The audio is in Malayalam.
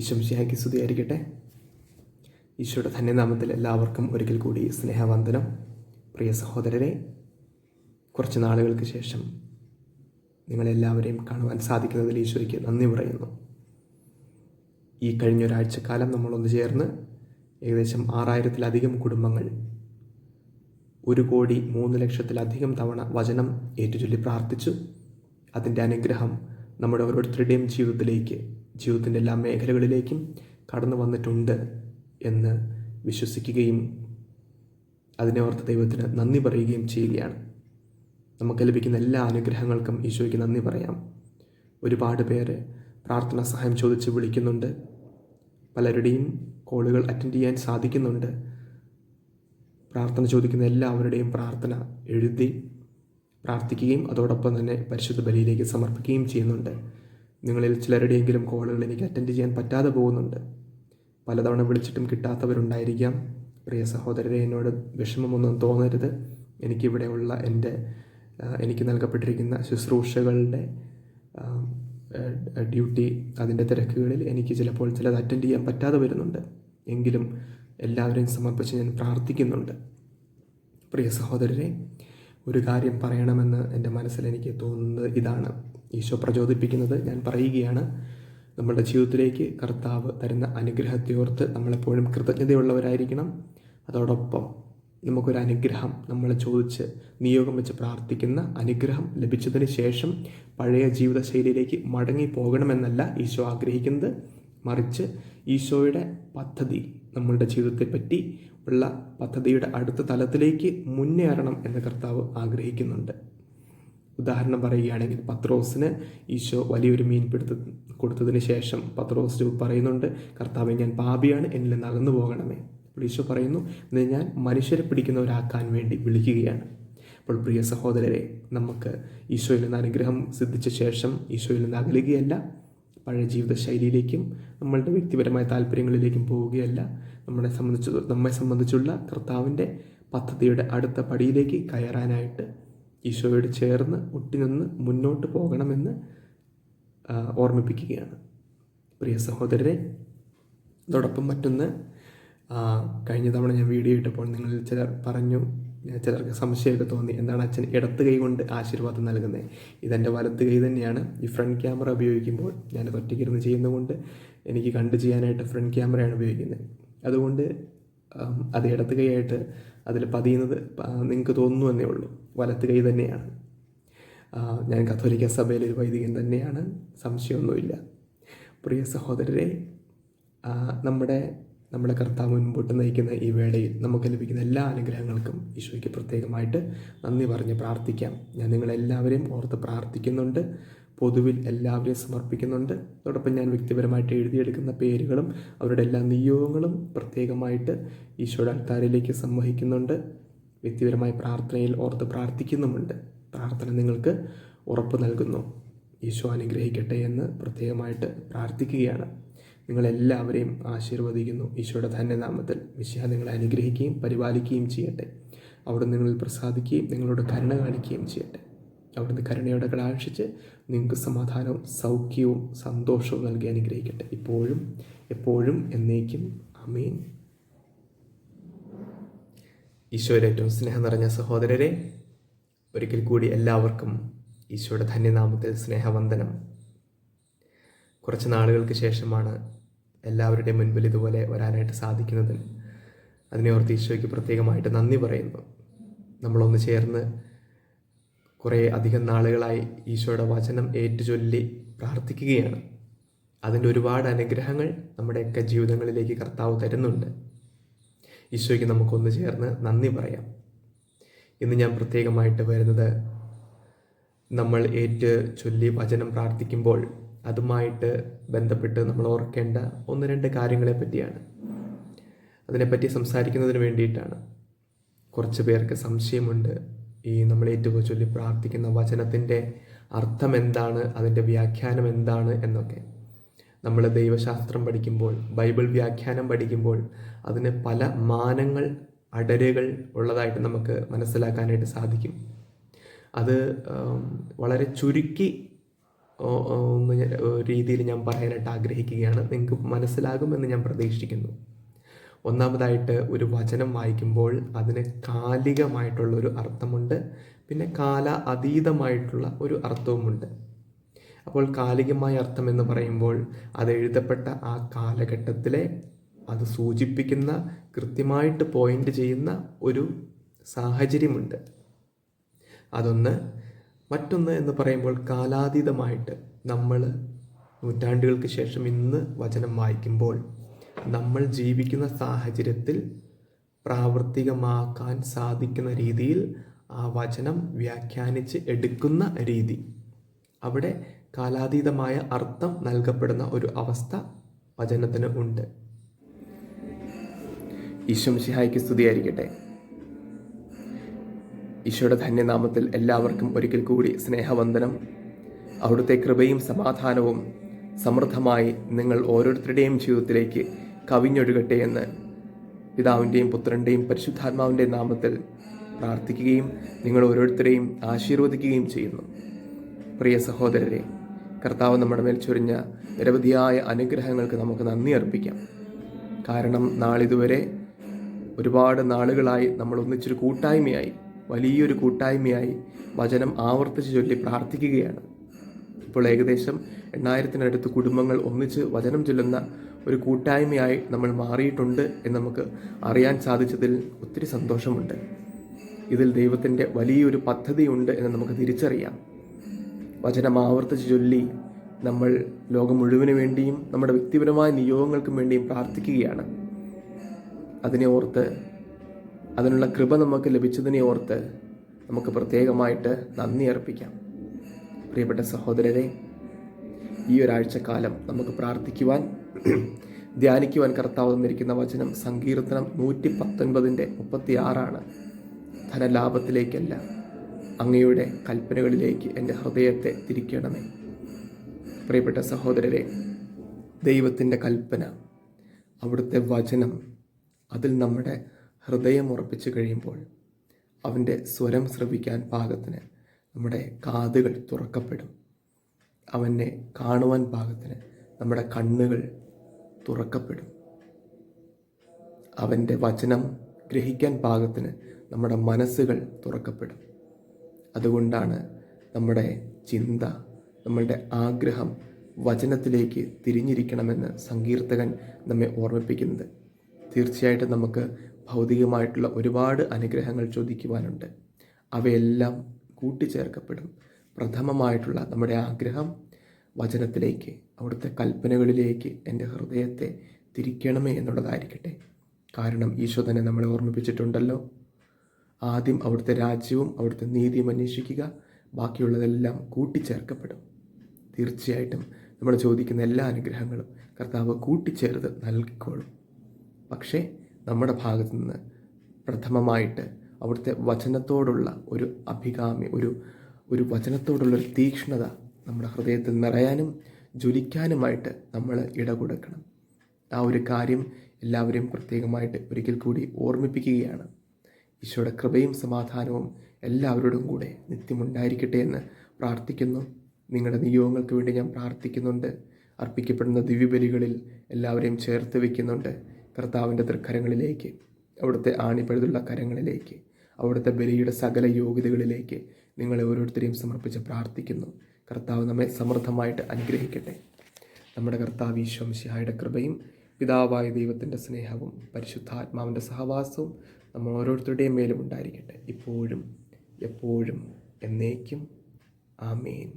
ഈശോമിശിഹായ്ക്ക് സ്തുതിയായിരിക്കട്ടെ. ഈശോയുടെ ധന്യനാമത്തിൽ എല്ലാവർക്കും ഒരിക്കൽ കൂടി സ്നേഹവന്ദനം. പ്രിയ സഹോദരരെ, കുറച്ച് നാളുകൾക്ക് ശേഷം നിങ്ങളെല്ലാവരെയും കാണുവാൻ സാധിക്കുന്നതിൽ ഈശോയ്ക്ക് നന്ദി പറയുന്നു. ഈ കഴിഞ്ഞൊരാഴ്ചക്കാലം നമ്മളൊന്ന് ചേർന്ന് ഏകദേശം 6000-ലധികം കുടുംബങ്ങൾ 1,03,00,000-ലധികം തവണ വചനം ഏറ്റുചൊല്ലി പ്രാർത്ഥിച്ചു. അതിൻ്റെ അനുഗ്രഹം നമ്മുടെ ഓരോരുത്തരുടെയും ജീവിതത്തിൻ്റെ എല്ലാ മേഖലകളിലേക്കും കടന്നു വന്നിട്ടുണ്ട് എന്ന് വിശ്വസിക്കുകയും അതിനെ ഓർത്ത് ദൈവത്തിന് നന്ദി പറയുകയും ചെയ്യുകയാണ്. നമുക്ക് ലഭിക്കുന്ന എല്ലാ അനുഗ്രഹങ്ങൾക്കും ഈശോയ്ക്ക് നന്ദി പറയാം. ഒരുപാട് പേര് പ്രാർത്ഥനാ സഹായം ചോദിച്ച് വിളിക്കുന്നുണ്ട്. പലരുടെയും കോളുകൾ അറ്റൻഡ് ചെയ്യാൻ സാധിക്കുന്നുണ്ട്. പ്രാർത്ഥന ചോദിക്കുന്ന എല്ലാവരുടെയും പ്രാർത്ഥന എഴുതി പ്രാർത്ഥിക്കുകയും അതോടൊപ്പം തന്നെ പരിശുദ്ധ ബലിയിലേക്ക് സമർപ്പിക്കുകയും ചെയ്യുന്നുണ്ട്. നിങ്ങളിൽ ചിലരുടെയെങ്കിലും കോളുകൾ എനിക്ക് അറ്റൻഡ് ചെയ്യാൻ പറ്റാതെ പോകുന്നുണ്ട്. പലതവണ വിളിച്ചിട്ടും കിട്ടാത്തവരുണ്ടായിരിക്കാം. പ്രിയ സഹോദരരെ, എന്നോട് വിഷമമൊന്നും തോന്നരുത്. എനിക്കിവിടെയുള്ള എനിക്ക് നൽകപ്പെട്ടിരിക്കുന്ന ശുശ്രൂഷകളുടെ ഡ്യൂട്ടി, അതിൻ്റെ തിരക്കുകളിൽ എനിക്ക് ചിലപ്പോൾ ചിലത് അറ്റൻഡ് ചെയ്യാൻ പറ്റാതെ വരുന്നുണ്ട്. എങ്കിലും എല്ലാവരെയും സമർപ്പിച്ച് ഞാൻ പ്രാർത്ഥിക്കുന്നുണ്ട്. പ്രിയ സഹോദരരെ, ഒരു കാര്യം പറയണമെന്ന് എൻ്റെ മനസ്സിൽ എനിക്ക് തോന്നുന്നത് ഇതാണ്. ഈശോ പ്രചോദിപ്പിക്കുന്നത് ഞാൻ പറയുകയാണ്. നമ്മളുടെ ജീവിതത്തിലേക്ക് കർത്താവ് തരുന്ന അനുഗ്രഹത്തെ ഓർത്ത് നമ്മളെപ്പോഴും കൃതജ്ഞതയുള്ളവരായിരിക്കണം. അതോടൊപ്പം നമുക്കൊരു അനുഗ്രഹം നമ്മൾ ചോദിച്ച് നിയോഗം വെച്ച് പ്രാർത്ഥിക്കുന്ന അനുഗ്രഹം ലഭിച്ചതിന് ശേഷം പഴയ ജീവിതശൈലിയിലേക്ക് മടങ്ങി പോകണമെന്നല്ല ഈശോ ആഗ്രഹിക്കുന്നത്. മറിച്ച് ഈശോയുടെ പദ്ധതി, നമ്മളുടെ ജീവിതത്തെ പറ്റി ഉള്ള പദ്ധതിയുടെ അടുത്ത തലത്തിലേക്ക് മുന്നേറണം എന്ന് കർത്താവ് ആഗ്രഹിക്കുന്നുണ്ട്. ഉദാഹരണം പറയുകയാണെങ്കിൽ, പത്രോസിന് ഈശോ വലിയൊരു മീൻ കൊടുത്തതിന് ശേഷം പത്രോസ് പറയുന്നുണ്ട്, കർത്താവേ, ഞാൻ പാപിയാണ്, എന്നിൽ നിന്ന് അകന്നു പോകണമേ. അപ്പോൾ ഈശോ പറയുന്നു, ഞാൻ മനുഷ്യരെ പിടിക്കുന്നവരാക്കാൻ വേണ്ടി വിളിക്കുകയാണ്. അപ്പോൾ പ്രിയ സഹോദരരെ, നമുക്ക് ഈശോയിൽ നിന്ന് അനുഗ്രഹം സിദ്ധിച്ച ശേഷം ഈശോയിൽ നിന്ന് അകലുകയല്ല, പഴയ ജീവിതശൈലിയിലേക്കും നമ്മളുടെ വ്യക്തിപരമായ താല്പര്യങ്ങളിലേക്കും പോവുകയല്ല, നമ്മെ സംബന്ധിച്ചുള്ള കർത്താവിൻ്റെ പദ്ധതിയുടെ അടുത്ത പടിയിലേക്ക് കയറാനായിട്ട് ഈശോയോട് ചേർന്ന് ഒട്ടിനിന്ന് മുന്നോട്ട് പോകണമെന്ന് ഓർമ്മിപ്പിക്കുകയാണ്. പ്രിയ സഹോദരരെ, അതോടൊപ്പം മറ്റൊന്ന്, കഴിഞ്ഞ തവണ ഞാൻ വീഡിയോ ഇട്ടപ്പോൾ നിങ്ങളിൽ ചിലർ പറഞ്ഞു, ചിലർക്ക് സംശയമൊക്കെ തോന്നി, എന്താണ് അച്ഛൻ ഇടത്ത് കൈ കൊണ്ട് ആശീർവാദം നൽകുന്നത്? ഇതെൻ്റെ വലത്ത് കൈ തന്നെയാണ്. ഈ ഫ്രണ്ട് ക്യാമറ ഉപയോഗിക്കുമ്പോൾ ഞാനത് ഒറ്റയ്ക്കിരുന്ന് ചെയ്യുന്നതുകൊണ്ട് എനിക്ക് കണ്ടു ചെയ്യാനായിട്ട് ഫ്രണ്ട് ക്യാമറയാണ് ഉപയോഗിക്കുന്നത്. അതുകൊണ്ട് അത് ഇടത്ത് കൈയായിട്ട് അതിൽ പതിയുന്നത് നിങ്ങൾക്ക് തോന്നുന്നു എന്നേ ഉള്ളൂ. വലത്ത് കൈ തന്നെയാണ്. ഞാൻ കത്തോലിക്ക സഭയിലെ ഒരു വൈദികൻ തന്നെയാണ്, സംശയമൊന്നുമില്ല. പ്രിയ സഹോദരരെ, നമ്മുടെ കർത്താവ് മുൻപോട്ട് നയിക്കുന്ന ഈ വേളയിൽ നമുക്ക് ലഭിക്കുന്ന എല്ലാ അനുഗ്രഹങ്ങൾക്കും ഈശോയ്ക്ക് പ്രത്യേകമായിട്ട് നന്ദി പറഞ്ഞ് പ്രാർത്ഥിക്കാം. ഞാൻ നിങ്ങളെല്ലാവരെയും ഓർത്ത് പ്രാർത്ഥിക്കുന്നുണ്ട്. പൊതുവിൽ എല്ലാവരെയും സമർപ്പിക്കുന്നുണ്ട്. അതോടൊപ്പം ഞാൻ വ്യക്തിപരമായിട്ട് എഴുതിയെടുക്കുന്ന പേരുകളും അവരുടെ എല്ലാ നിയോഗങ്ങളും പ്രത്യേകമായിട്ട് ഈശോയുടെ അൾത്താരയിലേക്ക് സംവഹിക്കുന്നുണ്ട്. വ്യക്തിപരമായ പ്രാർത്ഥനയിൽ ഓർത്ത് പ്രാർത്ഥിക്കുന്നുമുണ്ട്. പ്രാർത്ഥന നിങ്ങൾക്ക് ഉറപ്പ് നൽകുന്നു. ഈശോ അനുഗ്രഹിക്കട്ടെ എന്ന് പ്രത്യേകമായിട്ട് പ്രാർത്ഥിക്കുകയാണ്. നിങ്ങളെല്ലാവരെയും ആശീർവദിക്കുന്നു. ഈശോയുടെ ധന്യനാമത്തിൽ മിശിഹ നിങ്ങളെ അനുഗ്രഹിക്കുകയും പരിപാലിക്കുകയും ചെയ്യട്ടെ. അവിടുന്ന് നിങ്ങളിൽ പ്രസാദിക്കുകയും നിങ്ങളോട് കരുണ കാണിക്കുകയും ചെയ്യട്ടെ. അവിടുന്ന് കരുണയോടെ കടാക്ഷിച്ച് നിങ്ങൾക്ക് സമാധാനവും സൗഖ്യവും സന്തോഷവും നൽകി അനുഗ്രഹിക്കട്ടെ, ഇപ്പോഴും എപ്പോഴും എന്നേക്കും. ആമേൻ. ഈശോയുടെ ഏറ്റവും സ്നേഹം നിറഞ്ഞ സഹോദരരെ, ഒരിക്കൽ കൂടി എല്ലാവർക്കും ഈശോയുടെ ധന്യനാമത്തിൽ സ്നേഹവന്ദനം. കുറച്ച് നാളുകൾക്ക് ശേഷമാണ് എല്ലാവരുടെയും മുൻപിൽ ഇതുപോലെ വരാനായിട്ട് സാധിക്കുന്നത്. അതിനെ ഓർത്ത് ഈശോയ്ക്ക് പ്രത്യേകമായിട്ട് നന്ദി പറയുന്നു. നമ്മളൊന്ന് ചേർന്ന് കുറേ അധികം നാളുകളായി ഈശോയുടെ വചനം ഏറ്റുചൊല്ലി പ്രാർത്ഥിക്കുകയാണ്. അതിൻ്റെ ഒരുപാട് അനുഗ്രഹങ്ങൾ നമ്മുടെയൊക്കെ ജീവിതങ്ങളിലേക്ക് കർത്താവ് തരുന്നുണ്ട്. ഈശോയ്ക്ക് നമുക്കൊന്ന് ചേർന്ന് നന്ദി പറയാം. ഇന്ന് ഞാൻ പ്രത്യേകമായിട്ട് വരുന്നത്, നമ്മൾ ചൊല്ലി വചനം പ്രാർത്ഥിക്കുമ്പോൾ അതുമായിട്ട് ബന്ധപ്പെട്ട് നമ്മൾ ഓർക്കേണ്ട 1-2 കാര്യങ്ങളെ പറ്റിയാണ്. അതിനെപ്പറ്റി സംസാരിക്കുന്നതിന് വേണ്ടിയിട്ടാണ്. കുറച്ച് പേർക്ക് സംശയമുണ്ട്, ഈ നമ്മൾ ചൊല്ലി പ്രാർത്ഥിക്കുന്ന വചനത്തിൻ്റെ അർത്ഥം എന്താണ്, അതിൻ്റെ വ്യാഖ്യാനം എന്താണ് എന്നൊക്കെ. നമ്മൾ ദൈവശാസ്ത്രം പഠിക്കുമ്പോൾ, ബൈബിൾ വ്യാഖ്യാനം പഠിക്കുമ്പോൾ അതിന് പല മാനങ്ങൾ, അടരുകൾ ഉള്ളതായിട്ട് നമുക്ക് മനസ്സിലാക്കാനായിട്ട് സാധിക്കും. അത് വളരെ ചുരുക്കി രീതിയിൽ ഞാൻ പറയാനായിട്ട് ആഗ്രഹിക്കുകയാണ്. നിങ്ങൾക്ക് മനസ്സിലാകുമെന്ന് ഞാൻ പ്രതീക്ഷിക്കുന്നു. ഒന്നാമതായിട്ട്, ഒരു വചനം വായിക്കുമ്പോൾ അതിന് കാലികമായിട്ടുള്ളൊരു അർത്ഥമുണ്ട്, പിന്നെ കാല അതീതമായിട്ടുള്ള ഒരു അർത്ഥവുമുണ്ട്. അപ്പോൾ കാലികമായ അർത്ഥം എന്ന് പറയുമ്പോൾ അത് എഴുതപ്പെട്ട ആ കാലഘട്ടത്തിലെ അത് സൂചിപ്പിക്കുന്ന, കൃത്യമായിട്ട് പോയിന്റ് ചെയ്യുന്ന ഒരു സാഹചര്യമുണ്ട്. അതൊന്ന്. മറ്റൊന്ന് എന്ന് പറയുമ്പോൾ കാലാതീതമായിട്ട്, നമ്മൾ നൂറ്റാണ്ടുകൾക്ക് ശേഷം ഇന്ന് വചനം വായിക്കുമ്പോൾ നമ്മൾ ജീവിക്കുന്ന സാഹചര്യത്തിൽ പ്രാവർത്തികമാക്കാൻ സാധിക്കുന്ന രീതിയിൽ ആ വചനം വ്യാഖ്യാനിച്ച് എടുക്കുന്ന രീതി, അവിടെ കാലാതീതമായ അർത്ഥം നൽകപ്പെടുന്ന ഒരു അവസ്ഥ വചനത്തിന് ഉണ്ട്. ഈശോ മിശിഹായ്ക്ക് സ്തുതിയായിരിക്കട്ടെ. ഈശോയുടെ ധന്യനാമത്തിൽ എല്ലാവർക്കും ഒരിക്കൽ കൂടി സ്നേഹവന്ദനം. അവിടുത്തെ കൃപയും സമാധാനവും സമൃദ്ധമായി നിങ്ങൾ ഓരോരുത്തരുടെയും ജീവിതത്തിലേക്ക് കവിഞ്ഞൊഴുകട്ടെ എന്ന് പിതാവിൻ്റെയും പുത്രൻ്റെയും പരിശുദ്ധാത്മാവിൻ്റെയും നാമത്തിൽ പ്രാർത്ഥിക്കുകയും നിങ്ങൾ ഓരോരുത്തരെയും ആശീർവദിക്കുകയും ചെയ്യുന്നു. പ്രിയ സഹോദരരെ, കർത്താവ് നമ്മുടെ മേൽ ചൊരിഞ്ഞ നിരവധിയായ അനുഗ്രഹങ്ങൾക്ക് നമുക്ക് നന്ദി അർപ്പിക്കാം. കാരണം നാളിതുവരെ ഒരുപാട് നാളുകളായി നമ്മൾ ഒന്നിച്ചൊരു കൂട്ടായ്മയായി, വലിയൊരു കൂട്ടായ്മയായി വചനം ആവർത്തിച്ച് ചൊല്ലി പ്രാർത്ഥിക്കുകയാണ്. ഇപ്പോൾ ഏകദേശം 8000-നടുത്ത് കുടുംബങ്ങൾ ഒന്നിച്ച് വചനം ചൊല്ലുന്ന ഒരു കൂട്ടായ്മയായി നമ്മൾ മാറിയിട്ടുണ്ട് എന്ന് നമുക്ക് അറിയാൻ സാധിച്ചതിൽ ഒത്തിരി സന്തോഷമുണ്ട്. ഇതിൽ ദൈവത്തിൻ്റെ വലിയൊരു പദ്ധതിയുണ്ട് എന്ന് നമുക്ക് തിരിച്ചറിയാം. വചനം ആവർത്തിച്ച് ചൊല്ലി നമ്മൾ ലോകം മുഴുവന് വേണ്ടിയും നമ്മുടെ വ്യക്തിപരമായ നിയോഗങ്ങൾക്കും വേണ്ടിയും പ്രാർത്ഥിക്കുകയാണ്. അതിനെ ഓർത്ത്, അതിനുള്ള കൃപ നമുക്ക് ലഭിച്ചതിനെ ഓർത്ത് നമുക്ക് പ്രത്യേകമായിട്ട് നന്ദി അർപ്പിക്കാം. പ്രിയപ്പെട്ട സഹോദരരെ, ഈ ഒരാഴ്ചക്കാലം നമുക്ക് പ്രാർത്ഥിക്കുവാൻ, ധ്യാനിക്കുവാൻ കർത്താവ് തന്നിരിക്കുന്ന വചനം സങ്കീർത്തനം 119:36 ധനലാഭത്തിലേക്കല്ല, അങ്ങയുടെ കൽപ്പനകളിലേക്ക് എൻ്റെ ഹൃദയത്തെ തിരിക്കണമേ. പ്രിയപ്പെട്ട സഹോദരരെ, ദൈവത്തിൻ്റെ കൽപ്പന, അവിടുത്തെ വചനം, അതിൽ നമ്മുടെ ഹൃദയം ഉറപ്പിച്ചു കഴിയുമ്പോൾ അവൻ്റെ സ്വരം ശ്രവിക്കാൻ പാകത്തിന് നമ്മുടെ കാതുകൾ തുറക്കപ്പെടും. അവനെ കാണുവാൻ പാകത്തിന് നമ്മുടെ കണ്ണുകൾ തുറക്കപ്പെടും. അവൻ്റെ വചനം ഗ്രഹിക്കാൻ പാകത്തിന് നമ്മുടെ മനസ്സുകൾ തുറക്കപ്പെടും. അതുകൊണ്ടാണ് നമ്മുടെ ചിന്ത, നമ്മളുടെ ആഗ്രഹം വചനത്തിലേക്ക് തിരിഞ്ഞിരിക്കണമെന്ന് സങ്കീർത്തകൻ നമ്മെ ഓർമ്മിപ്പിക്കുന്നത്. തീർച്ചയായിട്ടും നമുക്ക് ഭൗതികമായിട്ടുള്ള ഒരുപാട് അനുഗ്രഹങ്ങൾ ചോദിക്കുവാനുണ്ട്. അവയെല്ലാം കൂട്ടിച്ചേർക്കപ്പെടും. പ്രഥമമായിട്ടുള്ള നമ്മുടെ ആഗ്രഹം വചനത്തിലേക്ക്, അവിടുത്തെ കൽപ്പനകളിലേക്ക് എൻ്റെ ഹൃദയത്തെ തിരിക്കണമേ എന്നുള്ളതായിരിക്കട്ടെ. കാരണം ഈശോ തന്നെ നമ്മളെ ഓർമ്മിപ്പിച്ചിട്ടുണ്ടല്ലോ, ആദ്യം അവിടുത്തെ രാജ്യവും അവിടുത്തെ നീതിയും അന്വേഷിക്കുക, ബാക്കിയുള്ളതെല്ലാം കൂട്ടിച്ചേർക്കപ്പെടും. തീർച്ചയായിട്ടും നമ്മൾ ചോദിക്കുന്ന എല്ലാ അനുഗ്രഹങ്ങളും കർത്താവ് കൂട്ടിച്ചേർത്ത് നൽകിക്കോളും. പക്ഷേ നമ്മുടെ ഭാഗത്തു നിന്ന് പ്രഥമമായിട്ട് അവിടുത്തെ വചനത്തോടുള്ള ഒരു അഭികാമ്യ, ഒരു വചനത്തോടുള്ളൊരു തീക്ഷ്ണത നമ്മുടെ ഹൃദയത്തിൽ നിറയാനും ജ്വലിക്കാനുമായിട്ട് നമ്മൾ ഇടകൊടുക്കണം. ആ ഒരു കാര്യം എല്ലാവരെയും പ്രത്യേകമായിട്ട് ഒരിക്കൽ കൂടി ഓർമ്മിപ്പിക്കുകയാണ്. ഈശോയുടെ കൃപയും സമാധാനവും എല്ലാവരോടും കൂടെ നിത്യമുണ്ടായിരിക്കട്ടെ എന്ന് പ്രാർത്ഥിക്കുന്നു. നിങ്ങളുടെ നിയോഗങ്ങൾക്ക് വേണ്ടി ഞാൻ പ്രാർത്ഥിക്കുന്നുണ്ട്. അർപ്പിക്കപ്പെടുന്ന ദിവ്യബലികളിൽ എല്ലാവരെയും ചേർത്ത് വയ്ക്കുന്നുണ്ട്. കർത്താവിൻ്റെ തൃക്കരങ്ങളിലേക്ക്, അവിടുത്തെ ആണിപ്പഴുതുള്ള കരങ്ങളിലേക്ക്, അവിടുത്തെ ബലിയുടെ സകല യോഗ്യതകളിലേക്ക് നിങ്ങളെ ഓരോരുത്തരെയും സമർപ്പിച്ച് പ്രാർത്ഥിക്കുന്നു. കർത്താവ് നമ്മെ സമൃദ്ധമായിട്ട് അനുഗ്രഹിക്കട്ടെ. നമ്മുടെ കർത്താവ് ഈശോ മിശിഹായുടെ കൃപയും പിതാവായ ദൈവത്തിൻ്റെ സ്നേഹവും പരിശുദ്ധാത്മാവിൻ്റെ സഹവാസവും നമ്മൾ ഓരോരുത്തരുടെയും മേലും ഉണ്ടായിരിക്കട്ടെ, ഇപ്പോഴും എപ്പോഴും എന്നേക്കും. ആമേൻ.